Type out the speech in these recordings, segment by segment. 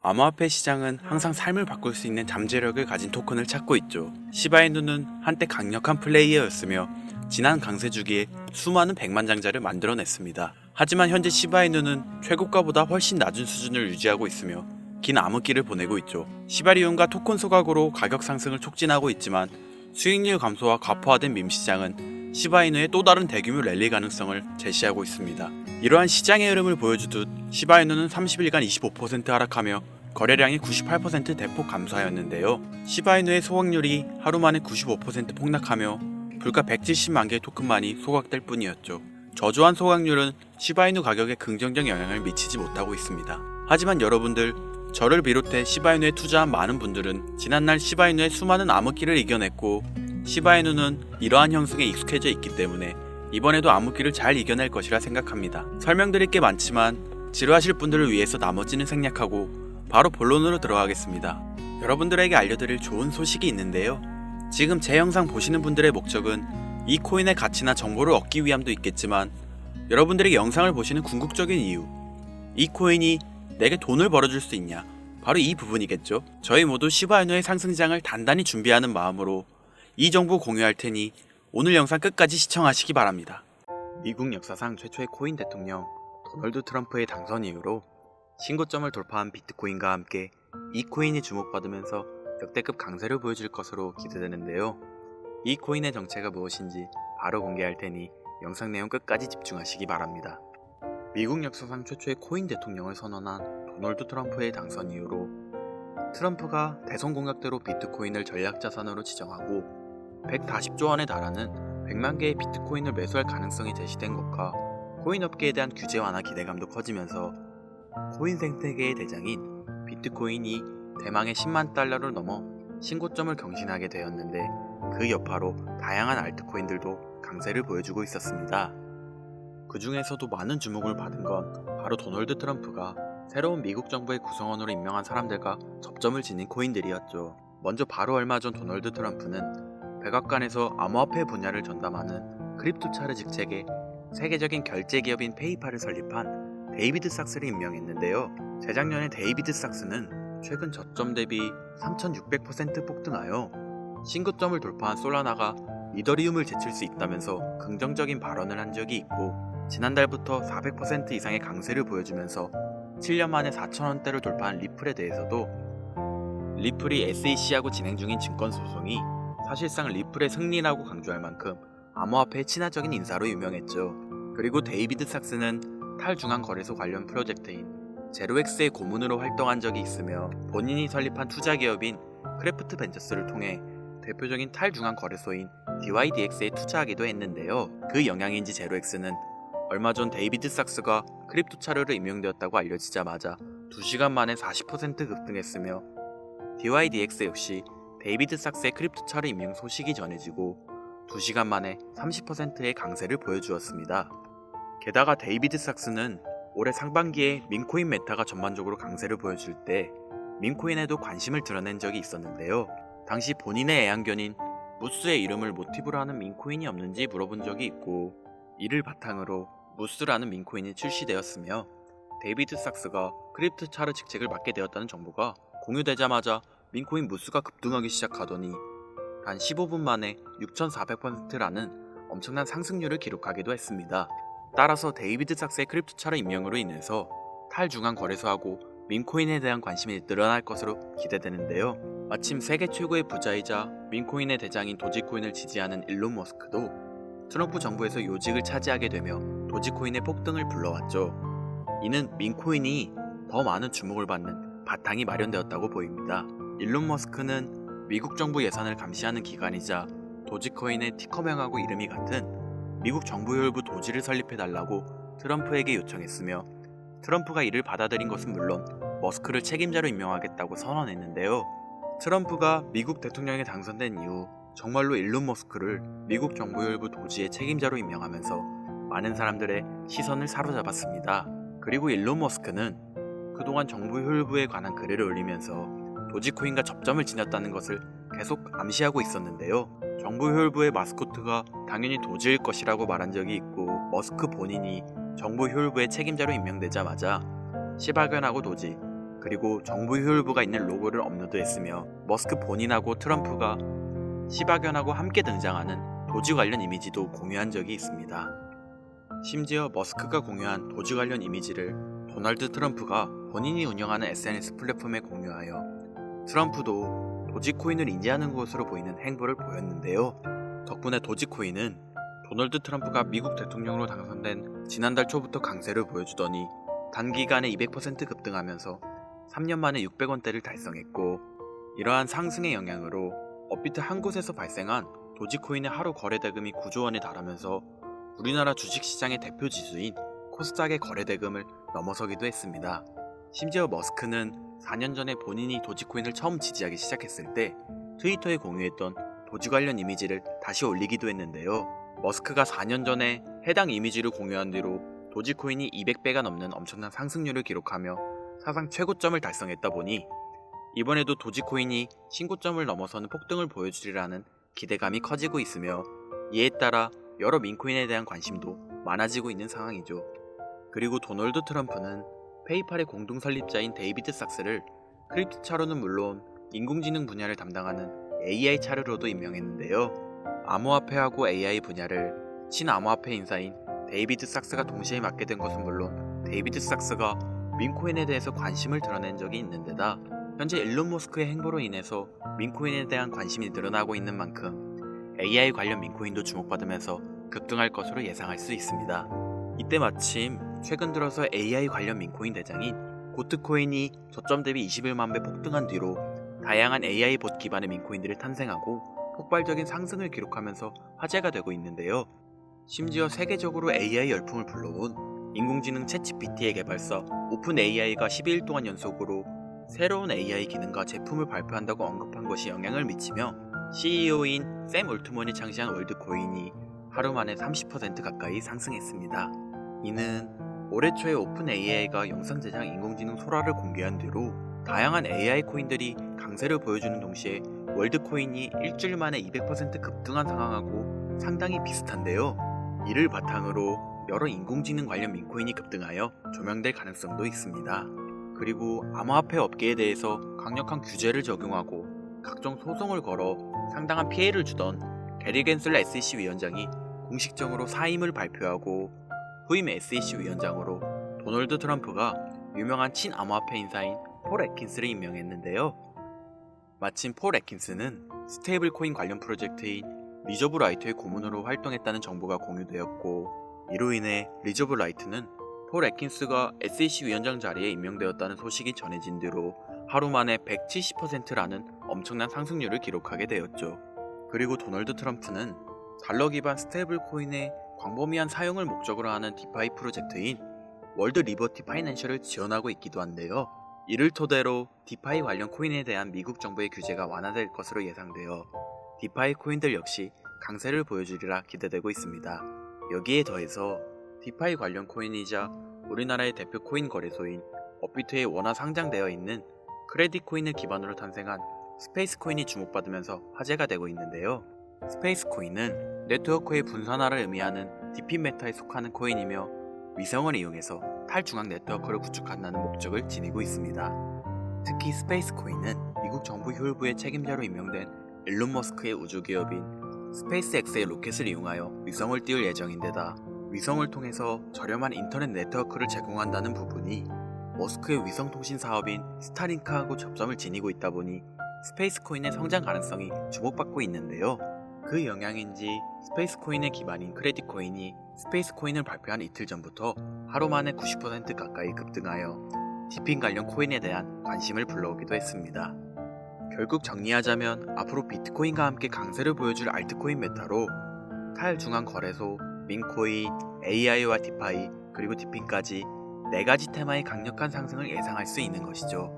암호화폐 시장은 항상 삶을 바꿀 수 있는 잠재력을 가진 토큰을 찾고 있죠. 시바이누는 한때 강력한 플레이어였으며 지난 강세 주기에 수많은 백만장자를 만들어냈습니다. 하지만 현재 시바이누는 최고가보다 훨씬 낮은 수준을 유지하고 있으며 긴 암흑기를 보내고 있죠. 시바리움과 토큰 소각으로 가격 상승을 촉진하고 있지만 수익률 감소와 과포화된 밈 시장은 시바이누의 또 다른 대규모 랠리 가능성을 제시하고 있습니다. 이러한 시장의 흐름을 보여주듯 시바이누는 30일간 25% 하락하며 거래량이 98% 대폭 감소하였는데요. 시바이누의 소각률이 하루 만에 95% 폭락하며 불과 170만 개의 토큰만이 소각될 뿐이었죠. 저조한 소각률은 시바이누 가격에 긍정적 영향을 미치지 못하고 있습니다. 하지만 여러분들, 저를 비롯해 시바이누에 투자한 많은 분들은 지난날 시바이누의 수많은 암흑기를 이겨냈고 시바이누는 이러한 형성에 익숙해져 있기 때문에 이번에도 암흑기를 잘 이겨낼 것이라 생각합니다. 설명드릴 게 많지만 지루하실 분들을 위해서 나머지는 생략하고 바로 본론으로 들어가겠습니다. 여러분들에게 알려드릴 좋은 소식이 있는데요. 지금 제 영상 보시는 분들의 목적은 이 코인의 가치나 정보를 얻기 위함도 있겠지만 여러분들이 영상을 보시는 궁극적인 이유, 이 코인이 내게 돈을 벌어줄 수 있냐, 바로 이 부분이겠죠. 저희 모두 시바이누의 상승장을 단단히 준비하는 마음으로 이 정보 공유할 테니 오늘 영상 끝까지 시청하시기 바랍니다. 미국 역사상 최초의 코인 대통령 도널드 트럼프의 당선 이후로 신고점을 돌파한 비트코인과 함께 이 코인이 주목받으면서 역대급 강세를 보여줄 것으로 기대되는데요. 이 코인의 정체가 무엇인지 바로 공개할 테니 영상 내용 끝까지 집중하시기 바랍니다. 미국 역사상 최초의 코인 대통령을 선언한 도널드 트럼프의 당선 이후로 트럼프가 대선 공약대로 비트코인을 전략자산으로 지정하고 140조 원에 달하는 100만 개의 비트코인을 매수할 가능성이 제시된 것과 코인 업계에 대한 규제 완화 기대감도 커지면서 코인 생태계의 대장인 비트코인이 대망의 10만 달러를 넘어 신고점을 경신하게 되었는데 그 여파로 다양한 알트코인들도 강세를 보여주고 있었습니다. 그 중에서도 많은 주목을 받은 건 바로 도널드 트럼프가 새로운 미국 정부의 구성원으로 임명한 사람들과 접점을 지닌 코인들이었죠. 먼저 바로 얼마 전 도널드 트럼프는 백악관에서 암호화폐 분야를 전담하는 크립토차르 직책에 세계적인 결제 기업인 페이팔을 설립한 데이비드 삭스를 임명했는데요. 재작년에 데이비드 삭스는 최근 저점 대비 3600% 폭등하여 신고점을 돌파한 솔라나가 이더리움을 제칠 수 있다면서 긍정적인 발언을 한 적이 있고 지난달부터 400% 이상의 강세를 보여주면서 7년 만에 4,000원대를 돌파한 리플에 대해서도 리플이 SEC하고 진행 중인 증권소송이 사실상 리플의 승리라고 강조할 만큼 암호화폐의 친화적인 인사로 유명했죠. 그리고 데이비드 삭스는 탈중앙 거래소 관련 프로젝트인 제로엑스의 고문으로 활동한 적이 있으며 본인이 설립한 투자기업인 크래프트 벤처스를 통해 대표적인 탈중앙 거래소인 DYDX에 투자하기도 했는데요. 그 영향인지 제로엑스는 얼마 전 데이비드 삭스가 크립토차르로 임명되었다고 알려지자마자 2시간 만에 40% 급등했으며 DYDX 역시 데이비드 삭스의 크립토차르 임명 소식이 전해지고 2시간 만에 30%의 강세를 보여주었습니다. 게다가 데이비드 삭스는 올해 상반기에 밈코인 메타가 전반적으로 강세를 보여줄 때 밈코인에도 관심을 드러낸 적이 있었는데요. 당시 본인의 애완견인 무스의 이름을 모티브로 하는 밈코인이 없는지 물어본 적이 있고 이를 바탕으로 무스라는 밈코인이 출시되었으며 데이비드 삭스가 크립토차르 직책을 맡게 되었다는 정보가 공유되자마자 밈코인 무스가 급등하기 시작하더니 단 15분 만에 6400%라는 엄청난 상승률을 기록하기도 했습니다. 따라서 데이비드 삭스의 크립토차르 임명으로 인해서 탈중앙 거래소하고 밈코인에 대한 관심이 늘어날 것으로 기대되는데요. 마침 세계 최고의 부자이자 밈코인의 대장인 도지코인을 지지하는 일론 머스크도 트럼프 정부에서 요직을 차지하게 되며 도지코인의 폭등을 불러왔죠. 이는 밈코인이 더 많은 주목을 받는 바탕이 마련되었다고 보입니다. 일론 머스크는 미국 정부 예산을 감시하는 기관이자 도지코인의 티커명하고 이름이 같은 미국 정부효율부 도지를 설립해달라고 트럼프에게 요청했으며 트럼프가 이를 받아들인 것은 물론 머스크를 책임자로 임명하겠다고 선언했는데요. 트럼프가 미국 대통령에 당선된 이후 정말로 일론 머스크를 미국 정부효율부 도지의 책임자로 임명하면서 많은 사람들의 시선을 사로잡았습니다. 그리고 일론 머스크는 그동안 정부효율부에 관한 글을 올리면서 도지코인과 접점을 지녔다는 것을 계속 암시하고 있었는데요. 정부효율부의 마스코트가 당연히 도지일 것이라고 말한 적이 있고 머스크 본인이 정부효율부의 책임자로 임명되자마자 시바견하고 도지, 그리고 정부 효율부가 있는 로고를 업로드했으며 머스크 본인하고 트럼프가 시바견하고 함께 등장하는 도지 관련 이미지도 공유한 적이 있습니다. 심지어 머스크가 공유한 도지 관련 이미지를 도널드 트럼프가 본인이 운영하는 SNS 플랫폼에 공유하여 트럼프도 도지코인을 인지하는 것으로 보이는 행보를 보였는데요. 덕분에 도지코인은 도널드 트럼프가 미국 대통령으로 당선된 지난달 초부터 강세를 보여주더니 단기간에 200% 급등하면서 3년 만에 600원대를 달성했고, 이러한 상승의 영향으로 업비트 한 곳에서 발생한 도지코인의 하루 거래 대금이 9조 원에 달하면서 우리나라 주식시장의 대표 지수인 코스닥의 거래 대금을 넘어서기도 했습니다. 심지어 머스크는 4년 전에 본인이 도지코인을 처음 지지하기 시작했을 때 트위터에 공유했던 도지 관련 이미지를 다시 올리기도 했는데요. 머스크가 4년 전에 해당 이미지를 공유한 뒤로 도지코인이 200배가 넘는 엄청난 상승률을 기록하며 사상 최고점을 달성했다 보니 이번에도 도지코인이 신고점을 넘어서는 폭등을 보여주리라는 기대감이 커지고 있으며, 이에 따라 여러 민코인에 대한 관심도 많아지고 있는 상황이죠. 그리고 도널드 트럼프는 페이팔의 공동 설립자인 데이비드 sak스를 크립토 차로는 물론 인공지능 분야를 담당하는 AI 차르로도 임명했는데요. 암호화폐하고 AI 분야를 친암호화폐 인사인 데이비드 sak스가 동시에 맡게 된 것은 물론 데이비드 sak스가 민코인에 대해서 관심을 드러낸 적이 있는 데다 현재 일론 머스크의 행보로 인해서 민코인에 대한 관심이 늘어나고 있는 만큼 AI 관련 민코인도 주목받으면서 급등할 것으로 예상할 수 있습니다. 이때 마침 최근 들어서 AI 관련 민코인 대장인 고트코인이 저점 대비 21만 배 폭등한 뒤로 다양한 AI 봇 기반의 민코인들이 탄생하고 폭발적인 상승을 기록하면서 화제가 되고 있는데요. 심지어 세계적으로 AI 열풍을 불러온 인공지능 챗GPT의 개발사 오픈AI가 12일 동안 연속으로 새로운 AI 기능과 제품을 발표한다고 언급한 것이 영향을 미치며 CEO인 샘 올트먼이 창시한 월드코인이 하루 만에 30% 가까이 상승했습니다. 이는 올해 초에 오픈AI가 영상 제작 인공지능 소라를 공개한 뒤로 다양한 AI 코인들이 강세를 보여주는 동시에 월드코인이 일주일 만에 200% 급등한 상황하고 상당히 비슷한데요. 이를 바탕으로 여러 인공지능 관련 민코인이 급등하여 조명될 가능성도 있습니다. 그리고 암호화폐 업계에 대해서 강력한 규제를 적용하고 각종 소송을 걸어 상당한 피해를 주던 게리 겐슬러 SEC 위원장이 공식적으로 사임을 발표하고 후임 SEC 위원장으로 도널드 트럼프가 유명한 친암호화폐 인사인 폴 애킨스를 임명했는데요. 마침 폴 애킨스는 스테이블 코인 관련 프로젝트인 리저브 라이트의 고문으로 활동했다는 정보가 공유되었고, 이로 인해 리저브 라이트는 폴 애킨스가 SEC 위원장 자리에 임명되었다는 소식이 전해진 뒤로 하루 만에 170%라는 엄청난 상승률을 기록하게 되었죠. 그리고 도널드 트럼프는 달러 기반 스테이블 코인의 광범위한 사용을 목적으로 하는 디파이 프로젝트인 월드 리버티 파이낸셜을 지원하고 있기도 한데요. 이를 토대로 디파이 관련 코인에 대한 미국 정부의 규제가 완화될 것으로 예상되어 디파이 코인들 역시 강세를 보여주리라 기대되고 있습니다. 여기에 더해서 디파이 관련 코인이자 우리나라의 대표 코인 거래소인 업비트에 원화 상장되어 있는 크레딧 코인을 기반으로 탄생한 스페이스 코인이 주목받으면서 화제가 되고 있는데요. 스페이스 코인은 네트워크의 분산화를 의미하는 디핀 메타에 속하는 코인이며 위성을 이용해서 탈중앙 네트워크를 구축한다는 목적을 지니고 있습니다. 특히 스페이스 코인은 미국 정부 효율부의 책임자로 임명된 일론 머스크의 우주기업인 스페이스X의 로켓을 이용하여 위성을 띄울 예정인데다 위성을 통해서 저렴한 인터넷 네트워크를 제공한다는 부분이 머스크의 위성통신 사업인 스타링크하고 접점을 지니고 있다 보니 스페이스 코인의 성장 가능성이 주목받고 있는데요. 그 영향인지 스페이스 코인의 기반인 크레딧 코인이 스페이스 코인을 발표한 이틀 전부터 하루 만에 90% 가까이 급등하여 디핀 관련 코인에 대한 관심을 불러오기도 했습니다. 결국 정리하자면 앞으로 비트코인과 함께 강세를 보여줄 알트코인 메타로 탈중앙 거래소, 민코인, AI와 디파이, 그리고 디핀까지 4가지 테마의 강력한 상승을 예상할 수 있는 것이죠.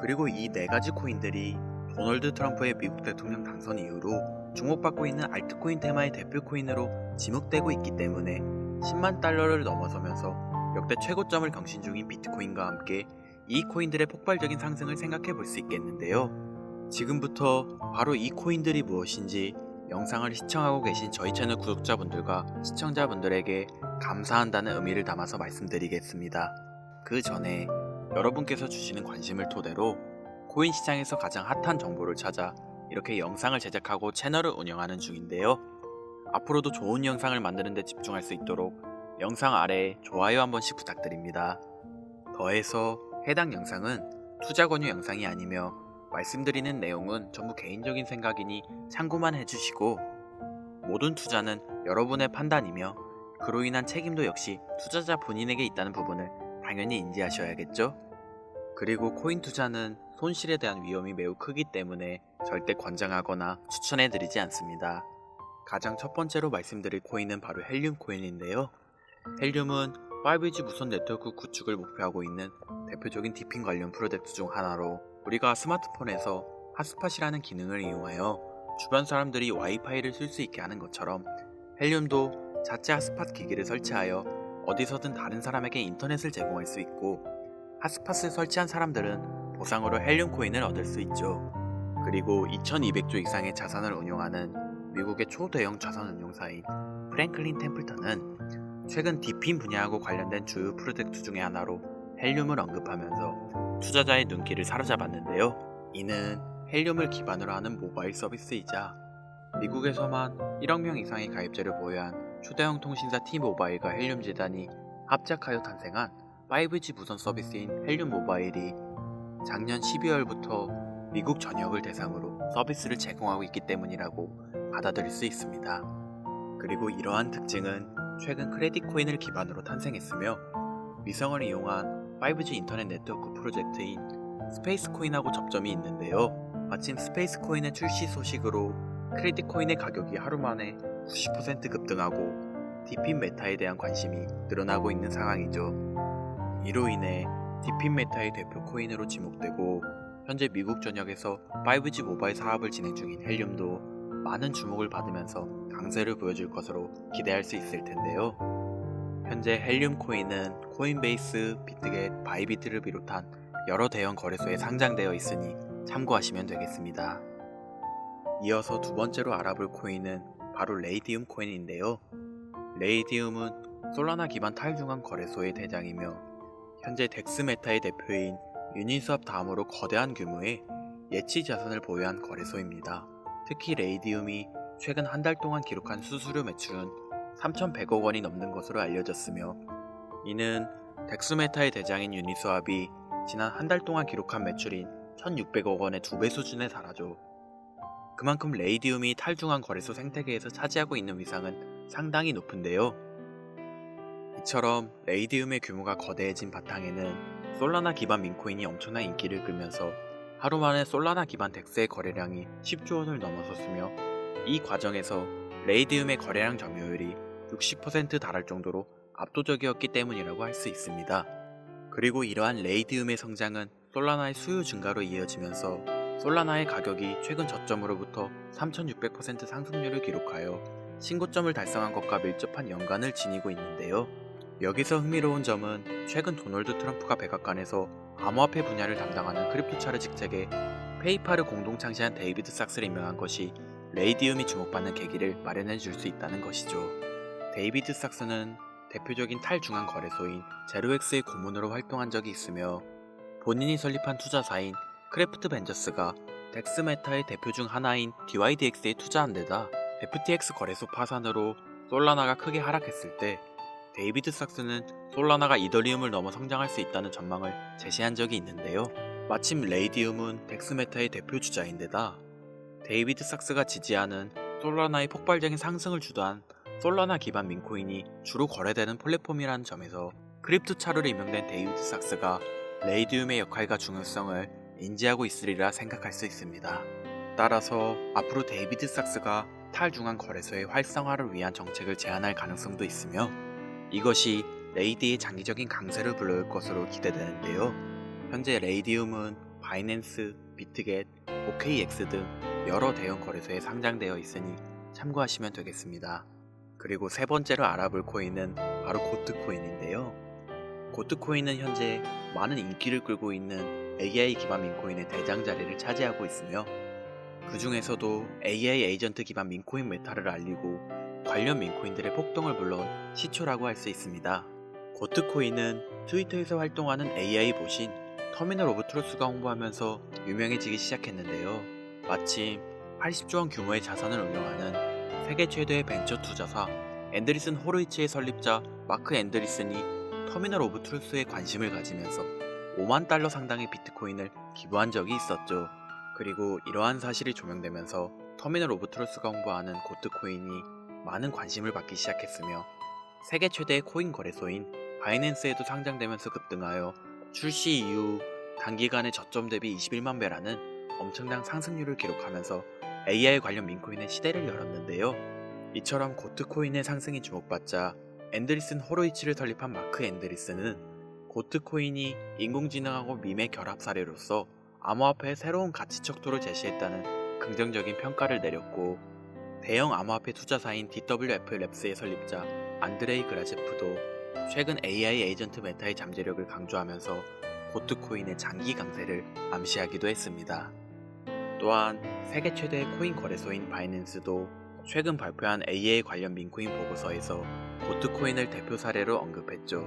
그리고 이 4가지 코인들이 도널드 트럼프의 미국 대통령 당선 이후로 주목받고 있는 알트코인 테마의 대표 코인으로 지목되고 있기 때문에 10만 달러를 넘어서면서 역대 최고점을 경신 중인 비트코인과 함께 이 코인들의 폭발적인 상승을 생각해 볼 수 있겠는데요. 지금부터 바로 이 코인들이 무엇인지 영상을 시청하고 계신 저희 채널 구독자분들과 시청자분들에게 감사한다는 의미를 담아서 말씀드리겠습니다. 그 전에 여러분께서 주시는 관심을 토대로 코인 시장에서 가장 핫한 정보를 찾아 이렇게 영상을 제작하고 채널을 운영하는 중인데요. 앞으로도 좋은 영상을 만드는 데 집중할 수 있도록 영상 아래에 좋아요 한 번씩 부탁드립니다. 더해서 해당 영상은 투자 권유 영상이 아니며 말씀드리는 내용은 전부 개인적인 생각이니 참고만 해주시고, 모든 투자는 여러분의 판단이며 그로 인한 책임도 역시 투자자 본인에게 있다는 부분을 당연히 인지하셔야겠죠? 그리고 코인 투자는 손실에 대한 위험이 매우 크기 때문에 절대 권장하거나 추천해드리지 않습니다. 가장 첫 번째로 말씀드릴 코인은 바로 헬륨 코인인데요. 헬륨은 5G 무선 네트워크 구축을 목표하고 있는 대표적인 디핀 관련 프로젝트 중 하나로, 우리가 스마트폰에서 핫스팟이라는 기능을 이용하여 주변 사람들이 와이파이를 쓸 수 있게 하는 것처럼 헬륨도 자체 핫스팟 기기를 설치하여 어디서든 다른 사람에게 인터넷을 제공할 수 있고, 핫스팟을 설치한 사람들은 보상으로 헬륨 코인을 얻을 수 있죠. 그리고 2200조 이상의 자산을 운용하는 미국의 초대형 자산 운용사인 프랭클린 템플턴은 최근 디핀 분야하고 관련된 주요 프로젝트 중의 하나로 헬륨을 언급하면서 투자자의 눈길을 사로잡았는데요. 이는 헬륨을 기반으로 하는 모바일 서비스이자 미국에서만 1억 명 이상의 가입자를 보유한 초대형 통신사 T모바일과 헬륨 재단이 합작하여 탄생한 5G 무선 서비스인 헬륨 모바일이 작년 12월부터 미국 전역을 대상으로 서비스를 제공하고 있기 때문이라고 받아들일 수 있습니다. 그리고 이러한 특징은 최근 크레딧 코인을 기반으로 탄생했으며, 위성을 이용한 5G 인터넷 네트워크 프로젝트인 스페이스 코인하고 접점이 있는데요. 마침 스페이스 코인의 출시 소식으로 크레딧 코인의 가격이 하루 만에 90% 급등하고 디핀 메타에 대한 관심이 늘어나고 있는 상황이죠. 이로 인해 디핀 메타의 대표 코인으로 지목되고 현재 미국 전역에서 5G 모바일 사업을 진행 중인 헬륨도 많은 주목을 받으면서 강세를 보여줄 것으로 기대할 수 있을 텐데요. 현재 헬륨 코인은 코인베이스, 비트겟, 바이비트를 비롯한 여러 대형 거래소에 상장되어 있으니 참고하시면 되겠습니다. 이어서 두 번째로 알아볼 코인은 바로 레이디움 코인인데요. 레이디움은 솔라나 기반 탈중앙 거래소의 대장이며 현재 덱스메타의 대표인 유니스왑 다음으로 거대한 규모의 예치 자산을 보유한 거래소입니다. 특히 레이디움이 최근 한 달 동안 기록한 수수료 매출은 3,100억 원이 넘는 것으로 알려졌으며, 이는 덱스메타의 대장인 유니스왑이 지난 한 달 동안 기록한 매출인 1,600억 원의 2배 수준에 달하죠. 그만큼 레이디움이 탈중앙 거래소 생태계에서 차지하고 있는 위상은 상당히 높은데요. 이처럼 레이디움의 규모가 거대해진 바탕에는 솔라나 기반 민코인이 엄청난 인기를 끌면서 하루 만에 솔라나 기반 덱스의 거래량이 10조 원을 넘어섰으며, 이 과정에서 레이디움의 거래량 점유율이 60% 달할 정도로 압도적이었기 때문이라고 할 수 있습니다. 그리고 이러한 레이디움의 성장은 솔라나의 수요 증가로 이어지면서 솔라나의 가격이 최근 저점으로부터 3600% 상승률을 기록하여 신고점을 달성한 것과 밀접한 연관을 지니고 있는데요. 여기서 흥미로운 점은 최근 도널드 트럼프가 백악관에서 암호화폐 분야를 담당하는 크립토차르 직책에 페이팔을 공동 창시한 데이비드 삭스를 임명한 것이 레이디움이 주목받는 계기를 마련해 줄 수 있다는 것이죠. 데이비드 삭스는 대표적인 탈중앙 거래소인 제로엑스의 고문으로 활동한 적이 있으며, 본인이 설립한 투자사인 크래프트 벤저스가 덱스메타의 대표 중 하나인 DYDX에 투자한 데다 FTX 거래소 파산으로 솔라나가 크게 하락했을 때 데이비드 삭스는 솔라나가 이더리움을 넘어 성장할 수 있다는 전망을 제시한 적이 있는데요. 마침 레이디움은 덱스메타의 대표 주자인데다 데이비드 삭스가 지지하는 솔라나의 폭발적인 상승을 주도한 솔라나 기반 민코인이 주로 거래되는 플랫폼이라는 점에서 크립토차르로 임명된 데이비드 삭스가 레이디움의 역할과 중요성을 인지하고 있으리라 생각할 수 있습니다. 따라서 앞으로 데이비드 삭스가 탈중앙 거래소의 활성화를 위한 정책을 제안할 가능성도 있으며, 이것이 레이디의 장기적인 강세를 불러올 것으로 기대되는데요. 현재 레이디움은 바이낸스, 비트겟, OKX 등 여러 대형 거래소에 상장되어 있으니 참고하시면 되겠습니다. 그리고 세 번째로 알아볼 코인은 바로 고트코인인데요. 고트코인은 현재 많은 인기를 끌고 있는 AI 기반 민코인의 대장 자리를 차지하고 있으며, 그 중에서도 AI 에이전트 기반 민코인 메타를 알리고 관련 민코인들의 폭동을 불러온 시초라고 할 수 있습니다. 고트코인은 트위터에서 활동하는 AI 보신 터미널 오브 트루스가 홍보하면서 유명해지기 시작했는데요. 마침 80조 원 규모의 자산을 운영하는 세계 최대의 벤처 투자사 앤드리슨 호로이치의 설립자 마크 앤드리슨이 터미널 오브 트루스에 관심을 가지면서 5만 달러 상당의 비트코인을 기부한 적이 있었죠. 그리고 이러한 사실이 조명되면서 터미널 오브 트루스가 홍보하는 고트코인이 많은 관심을 받기 시작했으며 세계 최대의 코인 거래소인 바이낸스에도 상장되면서 급등하여 출시 이후 단기간에 저점 대비 21만 배라는 엄청난 상승률을 기록하면서 AI 관련 민코인의 시대를 열었는데요. 이처럼 고트코인의 상승이 주목받자 앤드리슨 호로이치를 설립한 마크 앤드리슨은 고트코인이 인공지능하고 밈의 결합 사례로서 암호화폐의 새로운 가치 척도를 제시했다는 긍정적인 평가를 내렸고, 대형 암호화폐 투자사인 DWF 랩스의 설립자 안드레이 그라제프도 최근 AI 에이전트 메타의 잠재력을 강조하면서 고트코인의 장기 강세를 암시하기도 했습니다. 또한 세계 최대의 코인 거래소인 바이낸스도 최근 발표한 AI 관련 민코인 보고서에서 고트코인을 대표 사례로 언급했죠.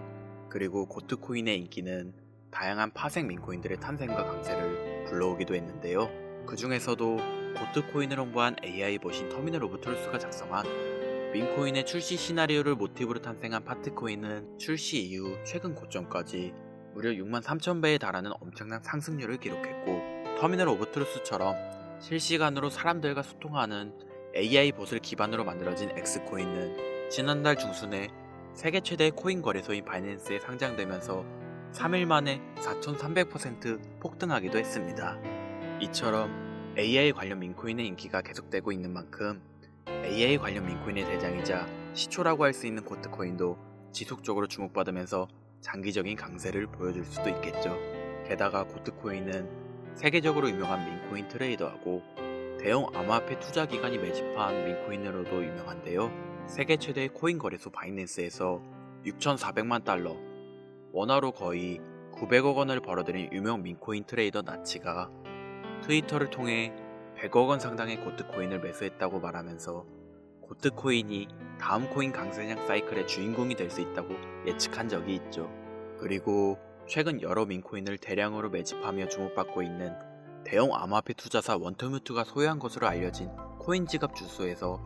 그리고 고트코인의 인기는 다양한 파생 민코인들의 탄생과 강세를 불러오기도 했는데요. 그 중에서도 고트코인을 홍보한 AI 보신 터미널 오브 트루스가 작성한 민코인의 출시 시나리오를 모티브로 탄생한 파트코인은 출시 이후 최근 고점까지 무려 6만 3천 배에 달하는 엄청난 상승률을 기록했고, 터미널 오브 트루스처럼 실시간으로 사람들과 소통하는 AI 봇을 기반으로 만들어진 X코인은 지난달 중순에 세계 최대의 코인 거래소인 바이낸스에 상장되면서 3일 만에 4,300% 폭등하기도 했습니다. 이처럼 AI 관련 민코인의 인기가 계속되고 있는 만큼 AI 관련 민코인의 대장이자 시초라고 할 수 있는 고트코인도 지속적으로 주목받으면서 장기적인 강세를 보여줄 수도 있겠죠. 게다가 고트코인은 세계적으로 유명한 민코인 트레이더하고 대형 암호화폐 투자 기관이 매집한 민코인으로도 유명한데요. 세계 최대의 코인 거래소 바이낸스에서 6,400만 달러, 원화로 거의 900억 원을 벌어들인 유명 민코인 트레이더 나치가 트위터를 통해 100억 원 상당의 고트코인을 매수했다고 말하면서 고트코인이 다음 코인 강세장 사이클의 주인공이 될 수 있다고 예측한 적이 있죠. 그리고 최근 여러 민코인을 대량으로 매집하며 주목받고 있는 대형 암호화폐 투자사 원터뮤트가 소유한 것으로 알려진 코인 지갑 주소에서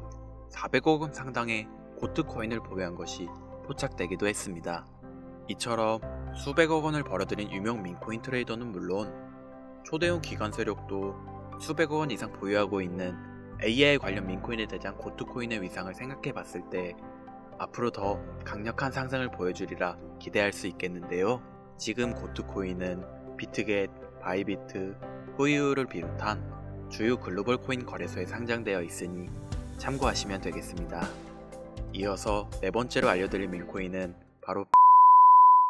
400억 원 상당의 고트코인을 보유한 것이 포착되기도 했습니다. 이처럼 수백억 원을 벌어들인 유명 민코인 트레이더는 물론 초대형 기관 세력도 수백억 원 이상 보유하고 있는 AI 관련 민코인에 대한 고트코인의 위상을 생각해봤을 때 앞으로 더 강력한 상승을 보여주리라 기대할 수 있겠는데요. 지금 고트코인은 비트겟, 바이비트, 호이우를 비롯한 주요 글로벌 코인 거래소에 상장되어 있으니 참고하시면 되겠습니다. 이어서 네 번째로 알려드릴 민코인은 바로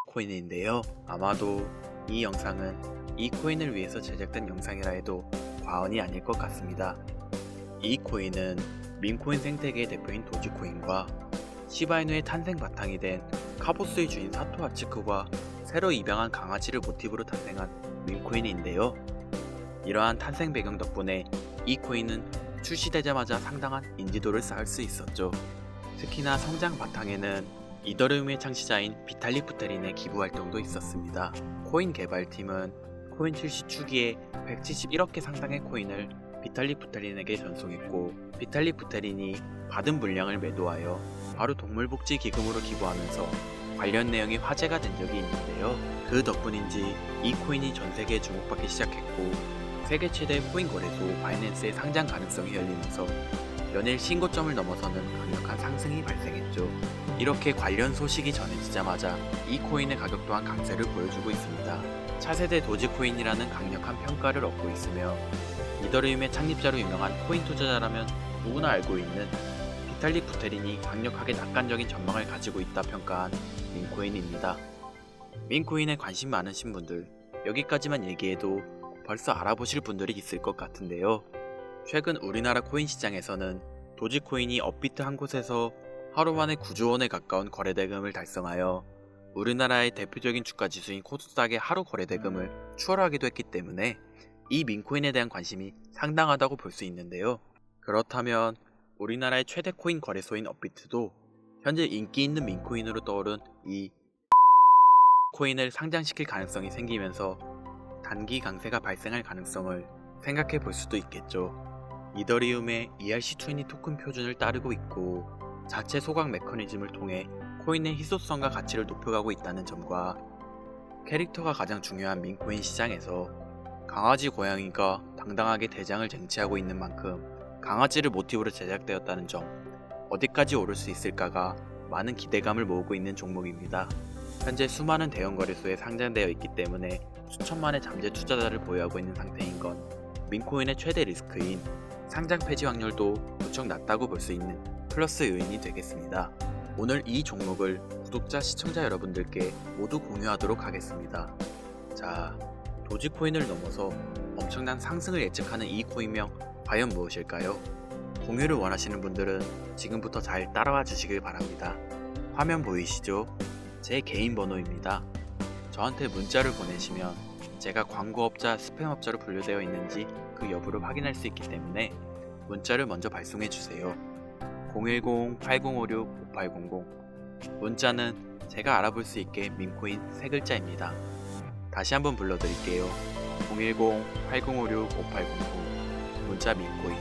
코인인데요. 아마도 이 영상은 이 코인을 위해서 제작된 영상이라 해도 과언이 아닐 것 같습니다. 이 코인은 민코인 생태계의 대표인 도지코인과 시바이누의 탄생 바탕이 된 카보스의 주인 사토 아츠크와 새로 입양한 강아지를 모티브로 탄생한 민코인인데요. 이러한 탄생 배경 덕분에 이 코인은 출시되자마자 상당한 인지도를 쌓을 수 있었죠. 특히나 성장 바탕에는 이더리움의 창시자인 비탈릭 부테린의 기부 활동도 있었습니다. 코인 개발팀은 코인 출시 초기에 171억 개 상당의 코인을 비탈릭 부테린에게 전송했고, 비탈릭 부테린이 받은 물량을 매도하여 바로 동물복지 기금으로 기부하면서 관련 내용이 화제가 된 적이 있는데요. 그 덕분인지 이 코인이 전 세계에 주목받기 시작했고, 세계 최대 코인 거래소 바이낸스의 상장 가능성이 열리면서 연일 신고점을 넘어서는 강력한 상승이 발생했죠. 이렇게 관련 소식이 전해지자마자 이 코인의 가격 또한 강세를 보여주고 있습니다. 차세대 도지코인이라는 강력한 평가를 얻고 있으며 이더리움의 창립자로 유명한 코인 투자자라면 누구나 알고 있는 비탈릭 부테린이 강력하게 낙관적인 전망을 가지고 있다 평가한 민코인입니다. 민코인에 관심 많으신 분들, 여기까지만 얘기해도 벌써 알아보실 분들이 있을 것 같은데요. 최근 우리나라 코인 시장에서는 도지코인이 업비트 한 곳에서 하루 만에 9조 원에 가까운 거래대금을 달성하여 우리나라의 대표적인 주가지수인 코스닥의 하루 거래대금을 추월하기도 했기 때문에 이 민코인에 대한 관심이 상당하다고 볼 수 있는데요. 그렇다면 우리나라의 최대 코인 거래소인 업비트도 현재 인기 있는 민코인으로 떠오른 이 코인을 상장시킬 가능성이 생기면서 단기 강세가 발생할 가능성을 생각해 볼 수도 있겠죠. 이더리움의 ERC20 토큰 표준을 따르고 있고 자체 소각 메커니즘을 통해 코인의 희소성과 가치를 높여가고 있다는 점과 캐릭터가 가장 중요한 민코인 시장에서 강아지 고양이가 당당하게 대장을 쟁취하고 있는 만큼 강아지를 모티브로 제작되었다는 점, 어디까지 오를 수 있을까가 많은 기대감을 모으고 있는 종목입니다. 현재 수많은 대형 거래소에 상장되어 있기 때문에 수천만의 잠재 투자자를 보유하고 있는 상태인 건 민코인의 최대 리스크인 상장 폐지 확률도 무척 낮다고 볼 수 있는 플러스 요인이 되겠습니다. 오늘 이 종목을 구독자, 시청자 여러분들께 모두 공유하도록 하겠습니다. 자, 도지코인을 넘어서 엄청난 상승을 예측하는 이 코인명 과연 무엇일까요? 공유를 원하시는 분들은 지금부터 잘 따라와 주시길 바랍니다. 화면 보이시죠? 제 개인 번호입니다. 저한테 문자를 보내시면 제가 광고업자, 스팸업자로 분류되어 있는지 그 여부를 확인할 수 있기 때문에 문자를 먼저 발송해 주세요. 010-8056-5800 문자는 제가 알아볼 수 있게 민코인 3글자입니다. 다시 한번 불러드릴게요. 010-8056-5800 문자 민코인.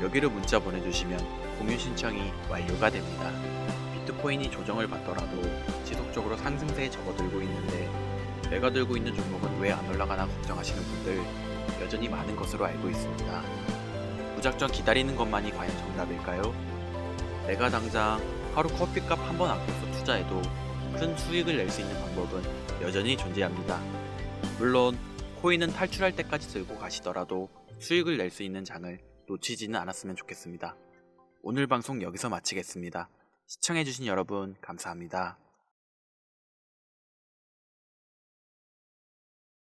여기로 문자 보내주시면 공유 신청이 완료가 됩니다. 비트코인이 조정을 받더라도 지속적으로 상승세에 접어들고 있는데 내가 들고 있는 종목은 왜 안 올라가나 걱정하시는 분들 여전히 많은 것으로 알고 있습니다. 무작정 기다리는 것만이 과연 정답일까요? 내가 당장 하루 커피값 한 번 아껴서 투자해도 큰 수익을 낼 수 있는 방법은 여전히 존재합니다. 물론 코인은 탈출할 때까지 들고 가시더라도 수익을 낼 수 있는 장을 놓치지는 않았으면 좋겠습니다. 오늘 방송 여기서 마치겠습니다. 시청해주신 여러분 감사합니다.